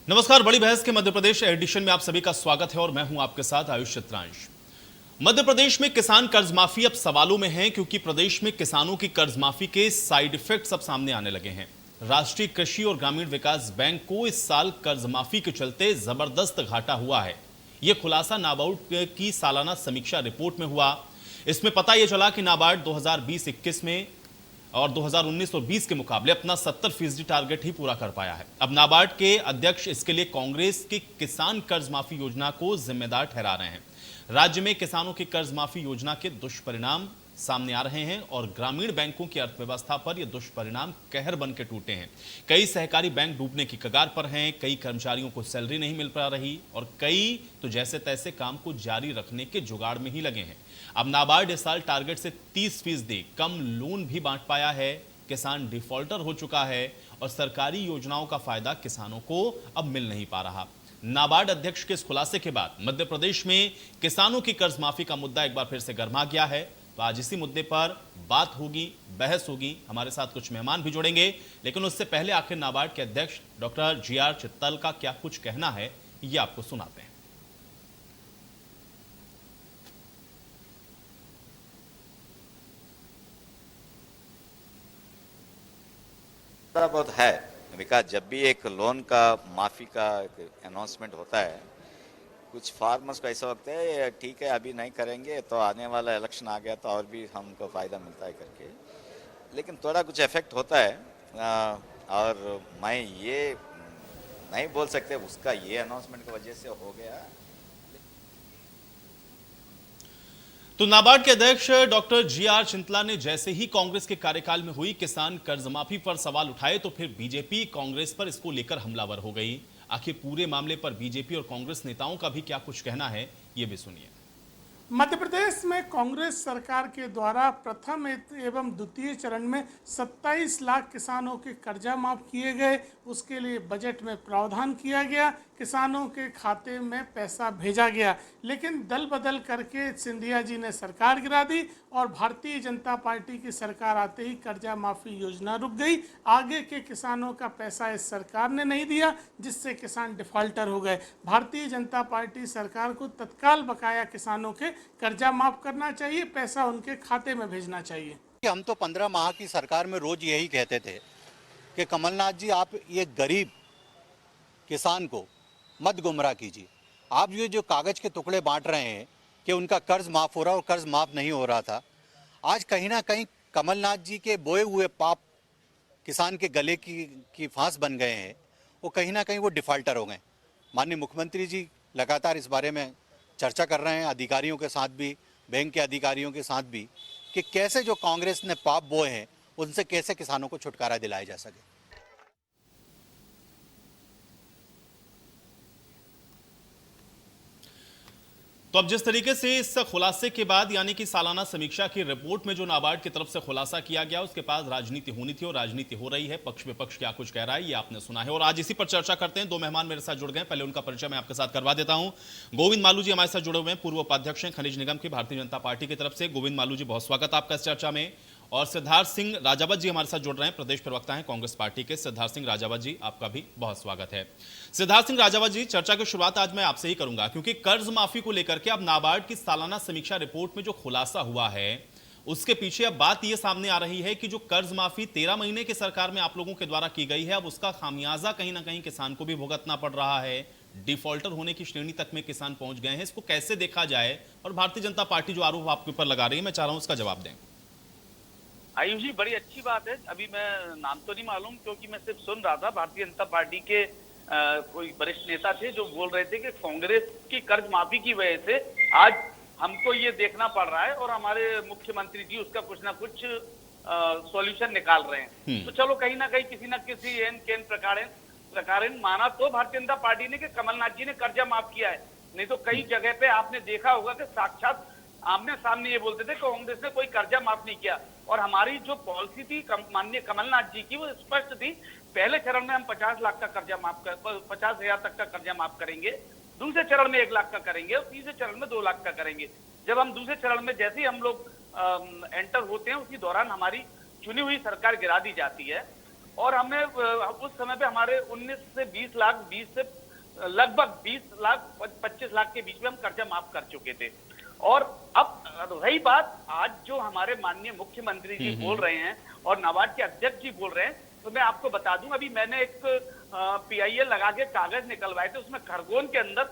नमस्कार। बड़ी बहस के मध्य प्रदेश एडिशन में आप सभी का स्वागत है और मैं हूं आपके साथ आयुष चित्रांश। मध्य प्रदेश में किसान कर्ज माफी अब सवालों में है क्योंकि प्रदेश में किसानों की कर्ज माफी के साइड इफेक्ट्स अब सामने आने लगे हैं। राष्ट्रीय कृषि और ग्रामीण विकास बैंक को इस साल कर्ज माफी के चलते जबरदस्त घाटा हुआ है। यह खुलासा नाबार्ड की सालाना समीक्षा रिपोर्ट में हुआ। इसमें पता यह चला कि नाबार्ड 2020-21 में और 2019 और 20 के मुकाबले अपना 70% टारगेट ही पूरा कर पाया है। अब नाबार्ड के अध्यक्ष इसके लिए कांग्रेस की किसान कर्ज माफी योजना को जिम्मेदार ठहरा रहे हैं। राज्य में किसानों की कर्ज माफी योजना के दुष्परिणाम सामने आ रहे हैं और ग्रामीण बैंकों की अर्थव्यवस्था पर यह दुष्परिणाम कहर बन के टूटे हैं। कई सहकारी बैंक डूबने की कगार पर हैं, कई कर्मचारियों को सैलरी नहीं मिल पा रही और कई तो जैसे तैसे काम को जारी रखने के जुगाड़ में ही लगे हैं। अब नाबार्ड इस साल टारगेट से 30% कम लोन भी बांट पाया है। किसान डिफॉल्टर हो चुका है और सरकारी योजनाओं का फायदा किसानों को अब मिल नहीं पा रहा। नाबार्ड अध्यक्ष के इस खुलासे के बाद मध्य प्रदेश में किसानों की कर्ज माफी का मुद्दा एक बार फिर से गर्मा गया है। तो आज इसी मुद्दे पर बात होगी, बहस होगी। हमारे साथ कुछ मेहमान भी जुड़ेंगे, लेकिन उससे पहले आखिर नाबार्ड के अध्यक्ष डॉक्टर GR चित्तल का क्या कुछ कहना है, ये आपको सुनाते हैं। थोड़ा बहुत है विकास। जब भी एक लोन का माफी का अनाउंसमेंट होता है, कुछ फार्मर्स को ऐसा लगता है ठीक है अभी नहीं करेंगे तो आने वाला इलेक्शन आ गया तो और भी हमको फायदा मिलता है करके, लेकिन थोड़ा कुछ इफेक्ट होता है। और मैं ये नहीं बोल सकते उसका ये अनाउंसमेंट की वजह से हो गया। तो नाबार्ड के अध्यक्ष डॉक्टर GR चिंतला ने जैसे ही कांग्रेस के कार्यकाल में हुई किसान कर्ज माफी पर सवाल उठाए तो फिर बीजेपी कांग्रेस पर इसको लेकर हमलावर हो गई। आखिर पूरे मामले पर बीजेपी और कांग्रेस नेताओं का भी क्या कुछ कहना है, ये भी सुनिए। मध्य प्रदेश में कांग्रेस सरकार के द्वारा प्रथम एवं द्वितीय चरण में 27 लाख किसानों के कर्जा माफ किए गए। उसके लिए बजट में प्रावधान किया गया, किसानों के खाते में पैसा भेजा गया। लेकिन दल बदल करके सिंधिया जी ने सरकार गिरा दी और भारतीय जनता पार्टी की सरकार आते ही कर्जा माफी योजना रुक गई। आगे के किसानों का पैसा इस सरकार ने नहीं दिया, जिससे किसान डिफॉल्टर हो गए। भारतीय जनता पार्टी सरकार को तत्काल बकाया किसानों के कर्जा माफ करना चाहिए, पैसा उनके खाते में भेजना चाहिए। हम तो 15 माह की सरकार में रोज यही कहते थे कि कमलनाथ जी आप ये गरीब किसान को मत गुमराह कीजिए। आप ये जो कागज के टुकड़े बांट रहे हैं कि उनका कर्ज माफ हो रहा और कर्ज माफ नहीं हो रहा था, आज कहीं ना कहीं कमलनाथ जी के बोए हुए पाप किसान के गले की फांस बन गए हैं। वो कहीं ना कहीं वो डिफॉल्टर हो गए। माननीय मुख्यमंत्री जी लगातार इस बारे में चर्चा कर रहे हैं, अधिकारियों के साथ भी, बैंक के अधिकारियों के साथ भी, कि कैसे जो कांग्रेस ने पाप बोए हैं उनसे कैसे किसानों को छुटकारा दिलाया जा सके। तो अब जिस तरीके से इस खुलासे के बाद यानी कि सालाना समीक्षा की रिपोर्ट में जो नाबार्ड की तरफ से खुलासा किया गया उसके पास राजनीति होनी थी और राजनीति हो रही है। पक्ष विपक्ष क्या कुछ कह रहा है ये आपने सुना है और आज इसी पर चर्चा करते हैं। दो मेहमान मेरे साथ जुड़ गए, पहले उनका परिचय मैं आपके साथ करवा देता हूं। गोविंद मालू जी हमारे साथ जुड़े हुए हैं, पूर्व उपाध्यक्ष हैं खनिज निगम की भारतीय जनता पार्टी की तरफ से। गोविंद मालू जी बहुत स्वागत आपका इस चर्चा में। और सिद्धार्थ सिंह राजावत जी हमारे साथ जुड़ रहे हैं, प्रदेश प्रवक्ता हैं कांग्रेस पार्टी के। सिद्धार्थ सिंह राजावत जी आपका भी बहुत स्वागत है। सिद्धार्थ सिंह राजावत जी, चर्चा की शुरुआत आज मैं आपसे ही करूंगा क्योंकि कर्ज माफी को लेकर के अब नाबार्ड की सालाना समीक्षा रिपोर्ट में जो खुलासा हुआ है उसके पीछे अब बात यह सामने आ रही है कि जो कर्ज माफी 13 महीने की सरकार में आप लोगों के द्वारा की गई है, अब उसका खामियाजा कहीं ना कहीं किसान को भी भुगतना पड़ रहा है। डिफॉल्टर होने की श्रेणी तक में किसान पहुंच गए हैं। इसको कैसे देखा जाए और भारतीय जनता पार्टी जो आरोप आपके ऊपर लगा रही है, मैं चाह रहा हूं उसका जवाब दें। आयुष जी, बड़ी अच्छी बात है। अभी मैं नाम तो नहीं मालूम क्योंकि मैं सिर्फ सुन रहा था। भारतीय जनता पार्टी के कोई वरिष्ठ नेता थे जो बोल रहे थे कि कांग्रेस की कर्ज माफी की वजह से आज हमको ये देखना पड़ रहा है और हमारे मुख्यमंत्री जी उसका कुछ ना कुछ सॉल्यूशन निकाल रहे हैं। तो चलो कहीं ना कहीं किसी न किसी एन केन प्रकार माना तो भारतीय जनता पार्टी ने कि कमलनाथ जी ने कर्जा माफ किया है। नहीं तो कई जगह पे आपने देखा होगा कि साक्षात आमने सामने ये बोलते थे कि कांग्रेस ने कोई कर्जा माफ नहीं किया। और हमारी जो पॉलिसी थी माननीय कमलनाथ जी की वो स्पष्ट थी। पहले चरण में हम 50 लाख का कर्जा माफ कर 50,000 तक का कर्जा माफ करेंगे, दूसरे चरण में 1 लाख का करेंगे और तीसरे चरण में 2 लाख का करेंगे। जब हम दूसरे चरण में जैसे ही हम लोग एंटर होते हैं उसी दौरान हमारी चुनी हुई सरकार गिरा दी जाती है और हमने उस समय पे हमारे 19 से 20 लाख, 20 से लगभग 20 लाख 25 लाख के बीच में हम कर्जा माफ कर चुके थे। और अब रही बात, आज जो हमारे माननीय मुख्यमंत्री जी बोल रहे हैं और नाबार्ड के अध्यक्ष जी बोल रहे हैं, तो मैं आपको बता दूं, अभी मैंने एक PIL लगा के कागज निकलवाए थे, उसमें खरगोन के अंदर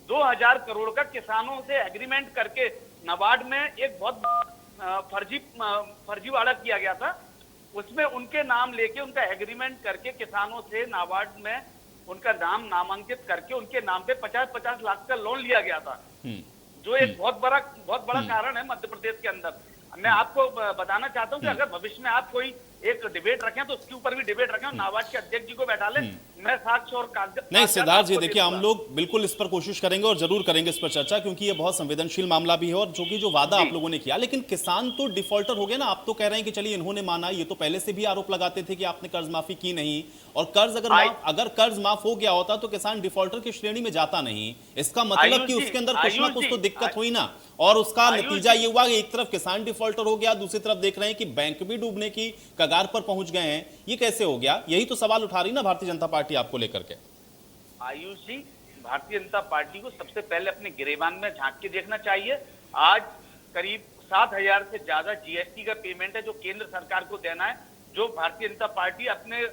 2000 करोड़ का किसानों से एग्रीमेंट करके नाबार्ड में एक बहुत फर्जीवाड़ा किया गया था। उसमें उनके नाम लेके, उनका एग्रीमेंट करके किसानों से नाबार्ड में उनका नाम नामांकित करके उनके नाम पे 50-50 लाख का लोन लिया गया था, जो एक बहुत बड़ा कारण है मध्य प्रदेश के अंदर। मैं आपको बताना चाहता हूं कि अगर भविष्य में आप कोई एक डिबेट रखें तो उसके ऊपर भी डिबेट रखें, नाबार्ड के अध्यक्ष जी को बैठा लें, मैं साक्ष्य और कागज। नहीं सिद्धार्थ जी, देखिए हम लोग बिल्कुल इस पर कोशिश करेंगे और जरूर करेंगे इस पर चर्चा, क्योंकि ये बहुत संवेदनशील मामला भी है और जो वादा आप लोगों ने किया। लेकिन किसान तो डिफॉल्टर हो गए ना। आप तो कह रहे हैं कि चलिए इन्होंने माना, ये तो पहले से भी आरोप लगाते थे कि आपने कर्ज माफी की नहीं, और कर्ज अगर कर्ज माफ हो गया होता तो किसान डिफॉल्टर की श्रेणी में जाता नहीं। इसका मतलब कि उसके अंदर कुछ ना कुछ तो दिक्कत हुई ना, और उसका नतीजा ये हुआ कि एक तरफ किसान डिफॉल्टर हो गया, दूसरी तरफ देख रहे हैं कि बैंक भी डूबने की कगार पर पहुंच गए हैं। ये कैसे हो गया? यही तो सवाल उठा रही ना भारतीय जनता पार्टी आपको लेकर के। आयुष जी, भारतीय जनता पार्टी को सबसे पहले अपने गिरेबान में झांक के देखना चाहिए। आज करीब 7000 से ज्यादा GST का पेमेंट है जो केंद्र सरकार को देना है, जो भारतीय जनता पार्टी अपने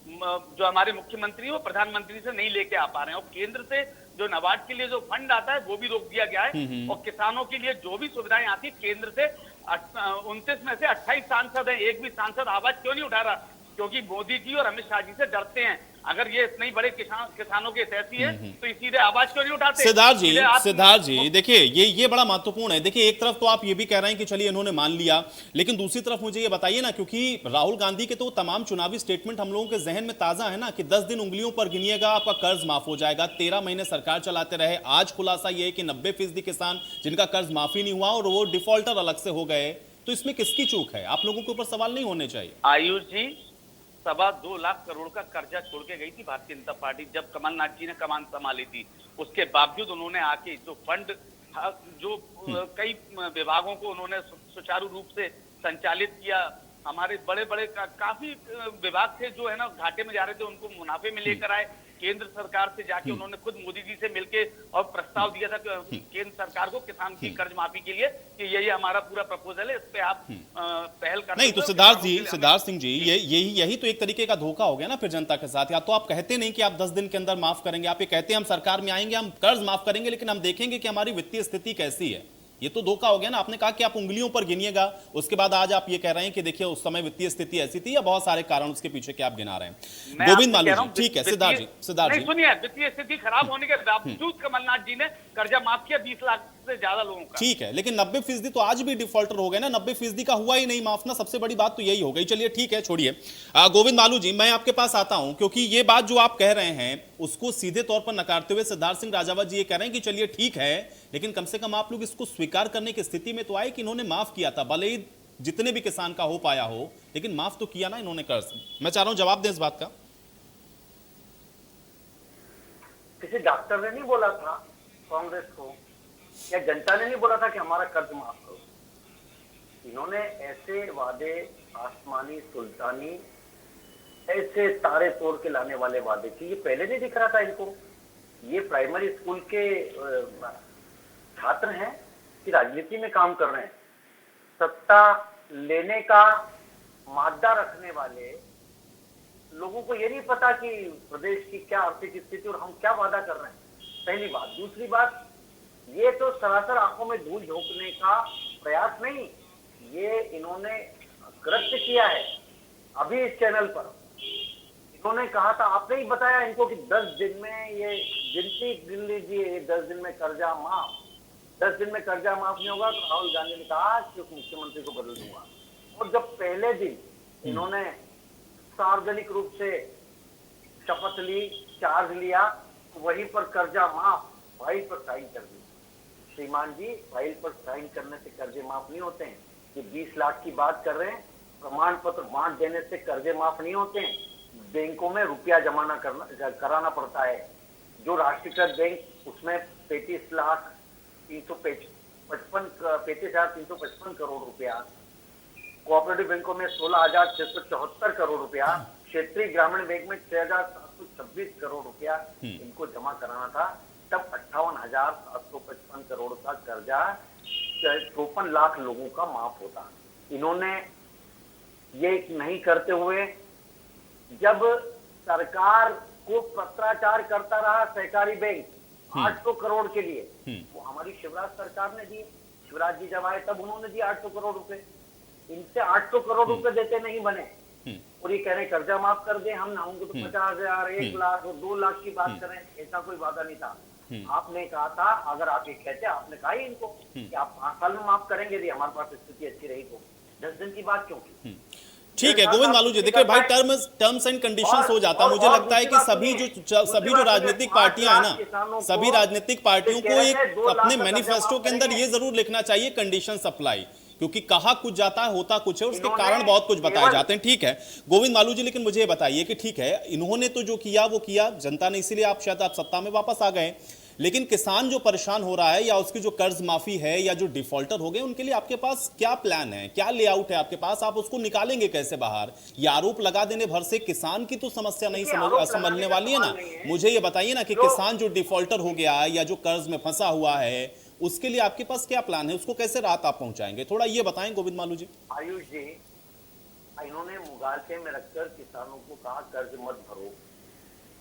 जो हमारे मुख्यमंत्री वो प्रधानमंत्री से नहीं लेके आ पा रहे हैं। और केंद्र से जो नाबार्ड के लिए जो फंड आता है वो भी रोक दिया गया है, और किसानों के लिए जो भी सुविधाएं आती है केंद्र से 29 में से 28 सांसद हैं, एक भी सांसद आवाज क्यों नहीं उठा रहा? क्योंकि मोदी जी और अमित शाह जी से डरते हैं। अगर ये इतने बड़े किसानों के हितैषी है तो इसीलिए आवाज क्यों नहीं उठाते? सिद्धार्थ जी देखिए, ये बड़ा महत्वपूर्ण है। देखिए एक तरफ तो आप ये भी कह रहे हैं कि चलिए इन्होंने मान लिया, लेकिन दूसरी तरफ मुझे ये बताइए ना, क्योंकि राहुल गांधी के तो तमाम चुनावी स्टेटमेंट हम लोगों के जहन में ताजा है ना, कि 10 दिन उंगलियों पर गिनिएगा आपका कर्ज माफ हो जाएगा। 13 महीने सरकार चलाते रहे, आज खुलासा ये है कि 90% किसान जिनका कर्ज माफी नहीं हुआ और वो डिफॉल्टर अलग से हो गए। तो इसमें किसकी चूक है? आप लोगों के ऊपर सवाल नहीं होने चाहिए? आयुष जी, 2.25 लाख करोड़ का कर्जा छोड़ के गई थी भारतीय जनता पार्टी जब कमलनाथ जी ने कमान संभाली थी। उसके बावजूद उन्होंने आके जो फंड, जो कई विभागों को उन्होंने सुचारू रूप से संचालित किया। हमारे बड़े बड़े काफी विभाग थे जो है ना घाटे में जा रहे थे, उनको मुनाफे में लेकर आए। केंद्र सरकार से जाके उन्होंने खुद मोदी जी से मिलके और प्रस्ताव दिया था केंद्र सरकार को किसान की कर्ज माफी के लिए कि यही हमारा पूरा प्रपोजल है, इस पे आप पहल कर। नहीं तो सिद्धार्थ सिंह जी, यही तो एक तरीके का धोखा हो गया ना फिर जनता के साथ। या तो आप कहते नहीं कि आप 10 दिन के अंदर माफ करेंगे, आप ये कहते हैं हम सरकार में आएंगे, हम कर्ज माफ करेंगे, लेकिन हम देखेंगे कि हमारी वित्तीय स्थिति कैसी है। ये तो धोखा हो गया ना। आपने कहा कि आप उंगलियों पर गिनिएगा, उसके बाद आज आप ये कह रहे हैं कि देखिए उस समय वित्तीय स्थिति ऐसी थी, या बहुत सारे कारण उसके पीछे के आप गिना रहे हैं। गोविंद मालू जी, ठीक है। सिद्धार्थ जी सुनिए, वित्तीय स्थिति खराब होने के बावजूद कमलनाथ जी ने कर्जा माफ किया 20 लाख से ज्यादा लोगों का। ठीक है, लेकिन 90% तो आज भी डिफॉल्टर हो गए ना। 90% का हुआ ही नहीं माफ ना, सबसे बड़ी बात तो यही हो गई। चलिए ठीक है, छोड़िए। गोविंद मालू जी, मैं आपके पास आता हूं, क्योंकि ये बात जो आप कह रहे हैं उसको सीधे तौर पर नकारते हुए सिद्धार्थ सिंह राजावत जी ये कह रहे हैं कि चलिए ठीक है, लेकिन कम से कम आप लोग इसको स्वीकार करने की स्थिति में तो आए कि इन्होंने माफ किया था, भले ही जितने भी किसान का हो पाया हो, लेकिन माफ तो किया ना इन्होंने कर्ज। मैं चाह रहा हूं जवाब दें इस बात का। किसी डॉक्टर ने नहीं बोला था कांग्रेस को, या जनता ने नहीं बोला था कि हमारा कर्ज माफ करो। इन्होंने ऐसे वादे, आसमानी सुल्तानी, ऐसे तारे तोड़ के लाने वाले वादे किए। ये पहले नहीं दिख रहा था इनको? ये प्राइमरी स्कूल के छात्र हैं कि राजनीति में काम कर रहे हैं? सत्ता लेने का मादा रखने वाले लोगों को ये नहीं पता कि प्रदेश की क्या आर्थिक स्थिति और हम क्या वादा कर रहे हैं, पहली बात। दूसरी बात, ये तो सरासर आंखों में धूल झोंकने का प्रयास नहीं, ये इन्होंने कृत्य किया है। अभी इस चैनल पर इन्होंने कहा था, आपने ही बताया इनको कि 10 दिन में ये गिनती गिन लीजिए, 10 दिन में कर्जा माफ। 10 दिन में कर्जा माफ नहीं होगा तो राहुल गांधी ने कहा कि मुख्यमंत्री को बदल दूंगा। और जब पहले दिन इन्होंने सार्वजनिक रूप से शपथ ली, चार्ज लिया, तो वहीं पर कर्जा माफ फाइल पर साइन कर दी। श्रीमान जी, फाइल पर साइन करने से कर्जे माफ नहीं होते हैं। ये 20 लाख की बात कर रहे हैं, प्रमाण पत्र बांट देने से कर्जे माफ नहीं होते हैं। बैंकों में रुपया जमा कराना पड़ता है। जो राष्ट्रीयकृत बैंक, उसमें 35,355 करोड़ रुपया, कोऑपरेटिव बैंकों में 16,674 करोड़ रुपया, क्षेत्रीय ग्रामीण बैंक में 6,726 करोड़ रुपया इनको जमा कराना था, तब 58,755 करोड़ का कर्जा 54 लाख लोगों का माफ होता। इन्होंने ये नहीं करते हुए जब सरकार को पत्राचार करता रहा सहकारी बैंक 800 करोड़ के लिए, वो हमारी शिवराज सरकार ने दिए। शिवराज जी जब आए तब उन्होंने दिए 800 करोड़ रुपए। इनसे 800 करोड़ रुपए देते नहीं बने और ये कह रहे कर्जा माफ कर दे। हम ना उनको तो 50,000, 1 लाख और 2 लाख की बात करें, ऐसा कोई वादा नहीं था। आपने कहा था, अगर आप ये कहते, आपने कहा ही इनको कि आप 5 साल में माफ करेंगे, यदि हमारे पास स्थिति अच्छी रही तो। 10 दिन की बात क्यों की? ठीक है गोविंद मालू जी, देखिए भाई टर्म्स एंड कंडीशंस हो जाता है। मुझे लगता है कि सभी जो राजनीतिक पार्टियां हैं ना, सभी राजनीतिक पार्टियों को एक अपने मैनिफेस्टो के अंदर ये जरूर लिखना चाहिए कंडीशन अप्लाई, क्योंकि कहा कुछ जाता है होता कुछ है और उसके कारण बहुत कुछ बताए जाते हैं। ठीक है गोविंद मालू जी, लेकिन मुझे ये बताइए कि ठीक है इन्होंने तो जो किया वो किया, जनता ने, इसीलिए आप शायद सत्ता में वापस आ गए, लेकिन किसान जो परेशान हो रहा है या उसकी जो कर्ज माफी है या जो डिफॉल्टर हो गए, उनके लिए आपके पास क्या प्लान है, क्या लेआउट है आपके पास? आप उसको निकालेंगे कैसे बाहर? ये आरोप लगा देने भर से किसान की तो समस्या नहीं समझने वाली है ना। मुझे ये बताइए ना कि किसान जो डिफॉल्टर हो गया है या जो कर्ज में फंसा हुआ है, उसके लिए आपके पास क्या प्लान है? उसको कैसे राहत आप पहुंचाएंगे? थोड़ा ये बताएं गोविंद मालू जी। आयुष जी, इन्होंने मुगालते में रखकर किसानों को कहा कर्ज मत भरो।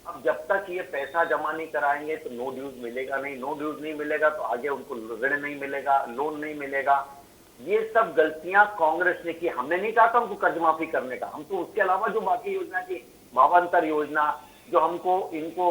अब जब तक ये पैसा जमा नहीं कराएंगे तो नो ड्यूज मिलेगा नहीं, नो ड्यूज नहीं मिलेगा तो आगे उनको ऋण नहीं मिलेगा, लोन नहीं मिलेगा। ये सब गलतियां कांग्रेस ने की। हमने नहीं कहा था उनको कर्ज माफी करने का, हम तो उसके अलावा जो बाकी योजना थी, भावांतर योजना, जो हमको इनको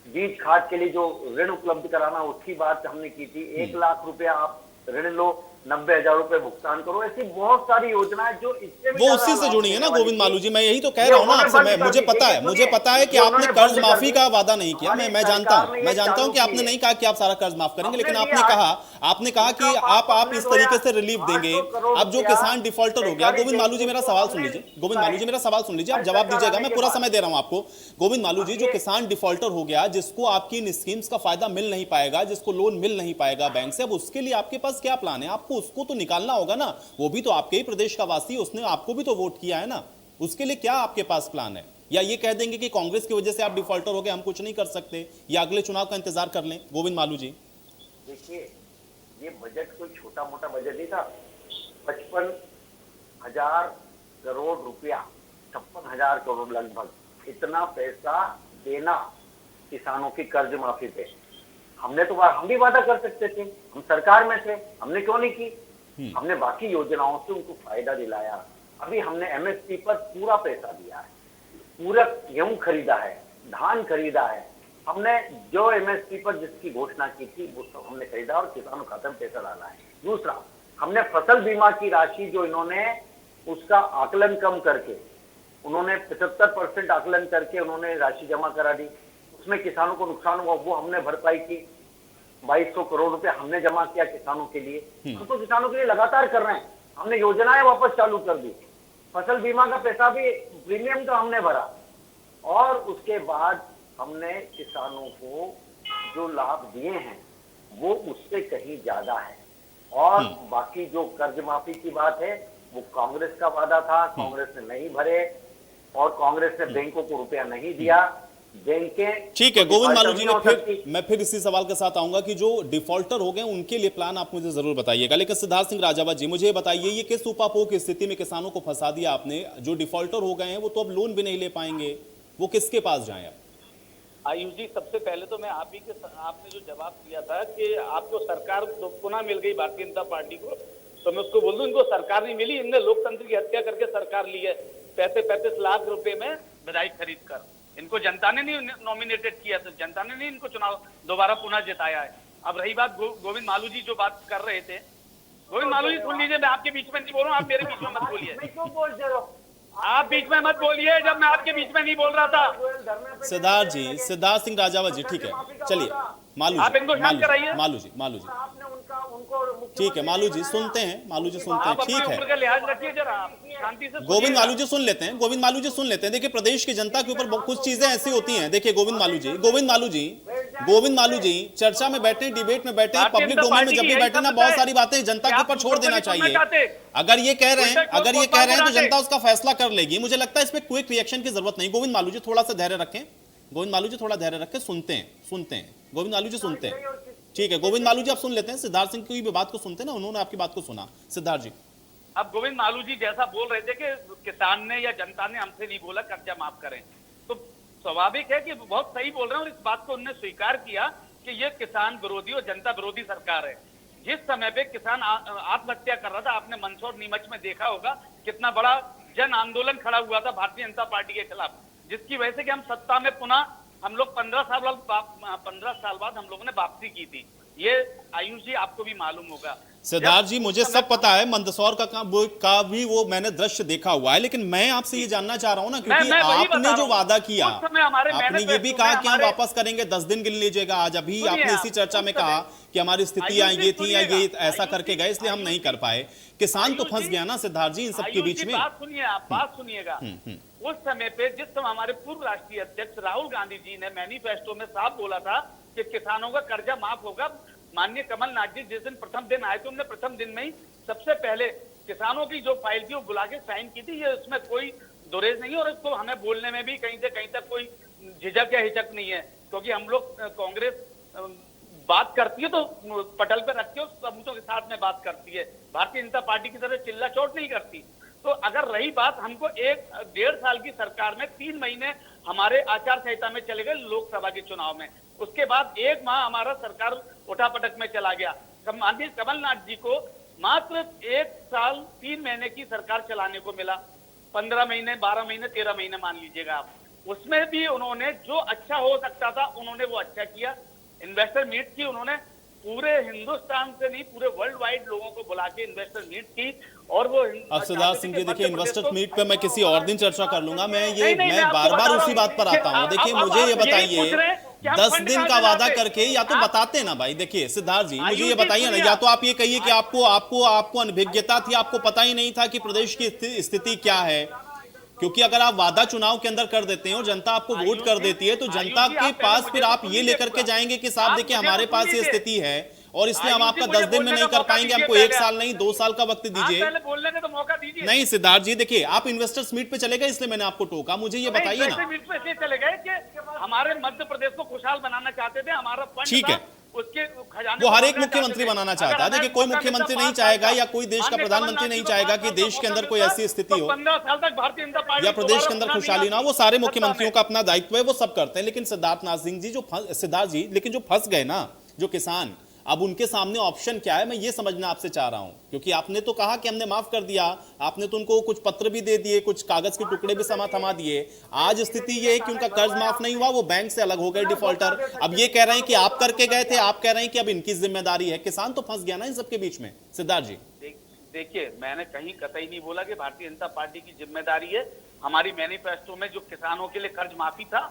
बीज खाद के लिए जो ऋण उपलब्ध कराना, उसकी बात हमने की थी। 1 लाख रुपया आप ऋण लो, 90,000 रुपए भुगतान करो। ऐसी बहुत सारी योजनाएं जो इससे वो उसी से जुड़ी है ना गोविंद मालू जी। मैं यही तो कह रहा हूँ ना आपसे, मुझे पता है कि आपने कर्ज माफी का वादा नहीं किया। मैं जानता हूँ कि आपने नहीं कहा कि आप सारा कर्ज माफ करेंगे, लेकिन आपने कहा कि आप इस तरीके से रिलीफ देंगे। अब जो किसान डिफॉल्टर हो गया, गोविंद मालू जी मेरा सवाल सुन लीजिए, गोविंद मालू जी मेरा सवाल सुन लीजिए, आप जवाब दीजिएगा, मैं पूरा समय दे रहा हूं आपको। गोविंद मालू जी, जो किसान डिफॉल्टर हो गया, जिसको आपकी इन स्कीम्स का फायदा मिल नहीं पाएगा, जिसको लोन मिल नहीं पाएगा बैंक से, अब उसके लिए आपके पास क्या प्लान है? आपको उसको तो निकालना होगा ना, वो भी तो आपके ही प्रदेश का वासी, उसने आपको भी तो वोट किया है ना। उसके लिए क्या आपके पास प्लान है? या ये कह देंगे कि कांग्रेस की वजह से आप डिफॉल्टर हो गए, हम कुछ नहीं कर सकते, या अगले चुनाव का इंतजार कर लें? गोविंद मालू जी, देखिए, ये बजट कोई छोटा मोटा बजट नहीं था। 55,000 करोड़ रुपया, 56,000 करोड़ लगभग, इतना पैसा देना किसानों की कर्ज माफी पे। हम भी वादा कर सकते थे, हम सरकार में थे, हमने क्यों नहीं की? हमने बाकी योजनाओं से उनको फायदा दिलाया। अभी हमने एमएसपी पर पूरा पैसा दिया है, पूरा गेहूं खरीदा है, धान खरीदा है। हमने जो एमएसपी पर जिसकी घोषणा की थी वो सब हमने खरीदा और किसानों के खाते में पैसा डाला है। दूसरा, हमने फसल बीमा की राशि जो इन्होंने उसका आकलन कम करके, उन्होंने 75% आकलन करके उन्होंने राशि जमा करा दी, उसमें किसानों को नुकसान हुआ, वो हमने भरपाई की। 2200 करोड़ रुपए हमने जमा किया किसानों के लिए। हम तो किसानों के लिए लगातार कर रहे हैं। हमने योजनाएं वापस चालू कर दी, फसल बीमा का पैसा भी, प्रीमियम तो हमने भरा, और उसके बाद हमने किसानों को जो लाभ दिए हैं वो उससे कहीं ज्यादा है। और बाकी जो कर्ज माफी की बात है, वो कांग्रेस का वादा था, कांग्रेस ने नहीं भरे, और कांग्रेस ने बैंकों को रुपया नहीं दिया। बैंकें, ठीक है गोविंद मालू जी, मैं फिर इसी सवाल के साथ आऊंगा कि जो डिफॉल्टर हो गए उनके लिए प्लान आप मुझे जरूर बताइएगा, लेकिन सिद्धार्थ सिंह राजावत जी, मुझे बताइए, ये किस उपापोह की स्थिति में किसानों को फंसा दिया आपने? जो डिफॉल्टर हो गए हैं वो तो अब लोन भी नहीं ले पाएंगे, वो किसके पास जाएं? आयुष जी, सबसे पहले तो मैं आपने जो जवाब दिया था कि आपको सरकार तो पुनः मिल गई भारतीय जनता पार्टी को, तो मैं उसको बोल दूं, इनको सरकार नहीं मिली, इनने लोकतंत्र की हत्या करके सरकार ली है। 35 लाख रुपए में विधायक खरीद कर। इनको जनता ने नहीं नॉमिनेटेड किया, तो जनता ने नहीं इनको चुनाव दोबारा पुनः जिताया है। अब रही बात गोविंद मालू जी जो बात कर रहे थे, गोविंद मालू जी सुन लीजिए, मैं आपके बीच में नहीं बोल रहा हूँ, आप मेरे बीच में मत बोलिए। आप बीच में मत बोलिए जब मैं आपके बीच में नहीं बोल रहा था। सिद्धार्थ जी, सिद्धार्थ सिंह राजावत जी, ठीक है, चलिए मालू आप इनको शांत कराइए। मालू जी, ठीक है मालू जी, सुनते हैं, मालू जी सुनते हैं, ठीक है, लिहाज रखिए जरा, शांति से। गोविंद मालू जी सुन लेते हैं, गोविंद मालू जी सुन लेते हैं। देखिए प्रदेश की जनता के ऊपर कुछ चीजें ऐसी होती हैं, देखिए गोविंद मालू जी, गोविंद मालू जी चर्चा में बैठे, डिबेट में बैठे, पब्लिक डोमेन में जब भी बैठे ना, बहुत सारी बातें जनता के ऊपर छोड़ देना चाहिए। अगर ये कह रहे हैं तो जनता उसका फैसला कर लेगी। मुझे लगता है इसमें क्विक रिएक्शन की जरूरत नहीं। गोविंद मालू जी थोड़ा सा धैर्य रखें, गोविंद मालू जी थोड़ा धैर्य रखें, सुनते हैं गोविंद मालू जी, सुनते हैं। ठीक है गोविंद मालू जी आप सुन लेते हैं, सिद्धार्थ सिंह की भी बात को सुनते हैं ना, उन्होंने आपकी बात को सुना। सिद्धार्थ जी अब गोविंद मालू जी जैसा बोल रहे थे कि किसान ने या जनता ने हमसे नहीं बोला कर्जा माफ करें, तो स्वाभाविक है कि बहुत सही बोल रहे हैं और इस बात को उन्होंने स्वीकार किया कि ये किसान विरोधी और जनता विरोधी सरकार है। जिस समय पे किसान आत्महत्या कर रहा था, आपने मंदसौर नीमच में देखा होगा कितना बड़ा जन आंदोलन खड़ा हुआ था भारतीय जनता पार्टी के खिलाफ, जिसकी वजह से कि हम सत्ता में पुनः हम लोग 15 साल बाद हम लोगों ने वापसी की थी। ये आयुष जी आपको भी मालूम होगा। सिद्धार्थ जी मुझे सब पता है, मंदसौर का भी वो मैंने दृश्य देखा हुआ है, लेकिन मैं आपसे ये जानना चाह रहा हूं ना, क्योंकि आपने जो वादा किया, आपने ये भी कहा कि हम वापस करेंगे, 10 दिन गिन लीजिएगा। आज अभी आपने इसी चर्चा में कहा कि हमारी स्थितियां ये थी या ये ऐसा करके गए, इसलिए हम नहीं कर पाए। किसान तो फंस गया ना सिद्धार्थ जी इन सबके बीच में। बात सुनिए, आप बात सुनिएगा। उस समय पे जिस समय हमारे पूर्व राष्ट्रीय अध्यक्ष राहुल गांधी जी ने मैनिफेस्टो में साफ बोला था कि किसानों का कर्जा माफ होगा, माननीय कमलनाथ जी जिस दिन प्रथम दिन आए थे, उन्होंने प्रथम दिन में ही सबसे पहले किसानों की जो फाइल थी वो बुला के साइन की थी। ये उसमें कोई दोरेज नहीं है और इसको हमें बोलने में भी कहीं से कहीं तक कोई झिझक या हिचक नहीं है, क्योंकि हम लोग कांग्रेस बात करती है तो पटल पे रख के सबूतों के साथ में बात करती है, भारतीय जनता पार्टी की तरह चिल्ला चोट नहीं करती। तो अगर रही बात, हमको 1.5 साल की सरकार में 3 महीने हमारे आचार संहिता में चले गए लोकसभा के चुनाव में, उसके बाद 1 माह हमारा सरकार उठापटक में चला गया। माननीय कमलनाथ जी को मात्र 1 साल 3 महीने की सरकार चलाने को मिला, 15 महीने 12 महीने 13 महीने मान लीजिएगा आप, उसमें भी उन्होंने जो अच्छा हो सकता था उन्होंने वो अच्छा किया। इन्वेस्टर मीट की उन्होंने पूरे हिंदुस्तान से नहीं पूरे वर्ल्ड वाइड लोगों को बुला के इन्वेस्टर मीट की और वो अब सिद्धार्थ सिंह जी देखिए, इन्वेस्टर मीट पे मैं किसी और दिन चर्चा कर लूंगा। मैं बार उसी बात पर आता हूँ। देखिए मुझे ये बताइए, 10 दिन का वादा करके या तो बताते ना भाई। देखिए सिद्धार्थ जी मुझे ये बताइए ना, या तो आप ये कहिए कि आपको अनभिज्ञता थी, आपको पता ही नहीं था कि प्रदेश की स्थिति क्या है। क्योंकि अगर आप वादा चुनाव के अंदर कर देते हैं और जनता आपको वोट कर देती है, तो जनता के पास फिर आप ये लेकर के जाएंगे कि साहब देखिए हमारे पास ये स्थिति है और इसलिए हम आपका 10 दिन में नहीं कर पाएंगे, हमको 1 साल नहीं 2 साल का वक्त दीजिए। बोलने का तो मौका दीजिए। नहीं सिद्धार्थ जी देखिए, आप इन्वेस्टर्स मीट पे चले गए इसलिए मैंने आपको टोका। मुझे ये बताइए ना, मीट पे चले गए कि हमारे मध्य प्रदेश को खुशहाल बनाना चाहते थे, हमारा फंड ठीक है, उसके खजाने वो हर एक मुख्यमंत्री बनाना चाहता है। देखिए कोई मुख्यमंत्री नहीं चाहेगा या कोई देश का प्रधानमंत्री नहीं चाहेगा कि देश के अंदर कोई ऐसी स्थिति हो 15 साल तक भारतीय जनता पार्टी या प्रदेश के अंदर खुशहाली ना हो। वो सारे मुख्यमंत्रियों का अपना दायित्व है, वो सब करते हैं। लेकिन सिद्धार्थ जी लेकिन जो फंस गए ना जो किसान, अब उनके सामने ऑप्शन क्या है, मैं ये समझना आपसे चाह रहा हूं। क्योंकि आपने तो कहा कि हमने माफ कर दिया, आपने तो उनको कुछ पत्र भी दे दिए, कुछ कागज के टुकड़े भी थमा दिए। आज स्थिति ये है कि उनका कर्ज माफ नहीं हुआ, वो बैंक से अलग हो गए डिफॉल्टर। अब ये कह रहे हैं कि आप करके गए थे, आप कह रहे हैं कि अब इनकी जिम्मेदारी है। किसान तो फंस गया ना इन सबके बीच में सिद्धार्थ जी। देखिए मैंने कहीं कतई नहीं बोला कि भारतीय जनता पार्टी की जिम्मेदारी है। हमारी मैनिफेस्टो में जो किसानों के लिए कर्ज माफी था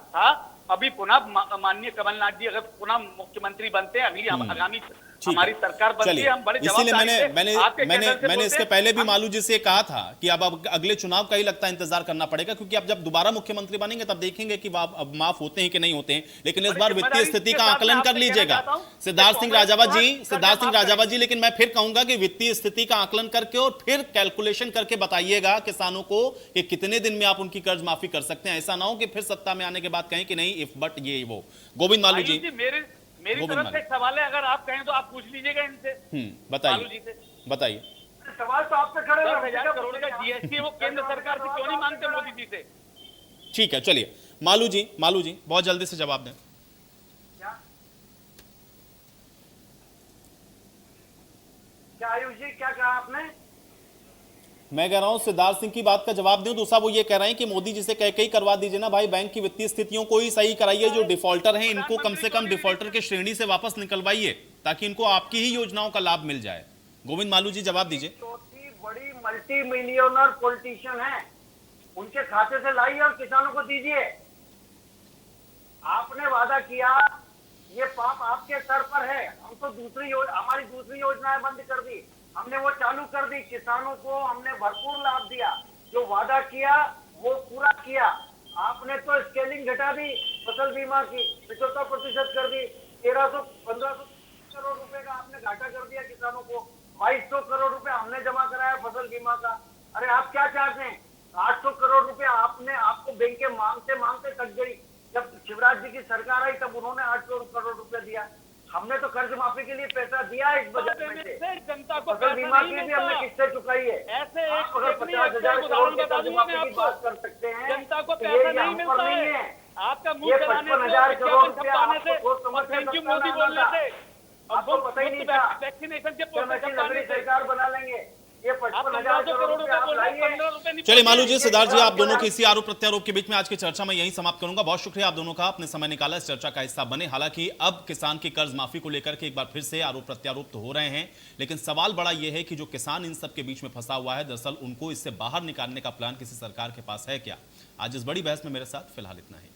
अभी पुनः माननीय कमलनाथ जी अगर पुनः मुख्यमंत्री बनते हैं, अगली आगामी हमारी सरकार बनती है, हम बड़े इसीलिए मैंने इसके पहले भी मालू जी से कहा था कि अब अगले चुनाव का ही लगता है इंतजार करना पड़ेगा, क्योंकि अब जब दोबारा मुख्यमंत्री बनेंगे तब देखेंगे कि अब माफ होते हैं कि नहीं होते हैं। लेकिन इस बार वित्तीय स्थिति का आकलन कर लीजिएगा सिद्धार्थ सिंह राजावत जी। लेकिन मैं फिर कहूंगा कि वित्तीय स्थिति का आकलन करके और फिर कैलकुलेशन करके बताइएगा किसानों को कि कितने दिन में आप उनकी कर्ज माफी कर सकते हैं। ऐसा ना हो कि फिर सत्ता में आने के बाद कहें कि नहीं इफ बट ये वो। गोविंद मालू जी मेरी तरफ से एक सवाल है, अगर आप कहें तो आप पूछ लीजिएगा इनसे। बताइए सवाल तो आपसे खड़े 10,000 करोड़ का जीएसटी वो केंद्र सरकार से क्यों नहीं मांगते मोदी जी से? ठीक है चलिए मालू जी बहुत जल्दी से जवाब दें। क्या आयुष जी क्या कहा आपने? मैं कह रहा हूं सिद्धार्थ सिंह की बात का जवाब दूं। दूसरा वो ये कह रहे हैं कि मोदी जी से कह के ही करवा दीजिए ना भाई, बैंक की वित्तीय स्थितियों को ही सही कराइए। जो डिफॉल्टर हैं इनको कम से कम डिफॉल्टर की श्रेणी से वापस निकलवाइए ताकि इनको आपकी ही योजनाओं का लाभ मिल जाए। गोविंद मालू जी जवाब दीजिए। चौथी बड़ी मल्टी मिलियनर पॉलिटिशियन है, उनके खाते से लाइए और किसानों को दीजिए। आपने वादा किया, ये पाप आपके सर पर है। हम तो हमारी दूसरी योजनाएं बंद कर दी, हमने वो चालू कर दी। किसानों को हमने भरपूर लाभ दिया, जो वादा किया वो पूरा किया। आपने तो स्केलिंग घटा दी फसल बीमा की, 75% कर दी, 1300-1500 करोड़ रुपए का आपने घाटा कर दिया किसानों को। 2200 करोड़ रुपए हमने जमा कराया फसल बीमा का। अरे आप क्या चाहते हैं? 800 करोड़ रुपए आपको बैंक मांगते मांगते थक गई। जब शिवराज जी की सरकार आई तब उन्होंने 800 करोड़ रुपए दिया। हमने तो कर्ज माफी के लिए पैसा दिया है इस बजट में से। जनता को फसल बीमा की भी हमने किस्तें चुकाई है। ऐसे आप अगर 50,000 करोड़ के कर्ज माफी की बात कर सकते हैं, जनता को तो पैसा ये नहीं हम पर मिलता नहीं है। है। आपका ये मुंह चलाने 55,000 करोड़ रुपया से आपको सोच समझ और के थैंक यू सत्ता मोदी में बोलने आना से था। आपको पता ही नहीं था। वैक्सीनेशन के तो मैं नगरीय सरकार बना लेंगे। ये 55,000 करोड़ रुपया आप लाइए। चलिए मालू जी, सिद्धार्थ जी, आप दोनों के इसी आरोप प्रत्यारोप के बीच में आज की चर्चा में यहीं समाप्त करूंगा। बहुत शुक्रिया आप दोनों का, अपने समय निकाला, इस चर्चा का हिस्सा बने। हालांकि अब किसान की कर्ज माफी को लेकर के एक बार फिर से आरोप प्रत्यारोप तो हो रहे हैं, लेकिन सवाल बड़ा यह है कि जो किसान इन सब के बीच में फंसा हुआ है, दरअसल उनको इससे बाहर निकालने का प्लान किसी सरकार के पास है क्या? आज इस बड़ी बहस में मेरे साथ फिलहाल इतना ही।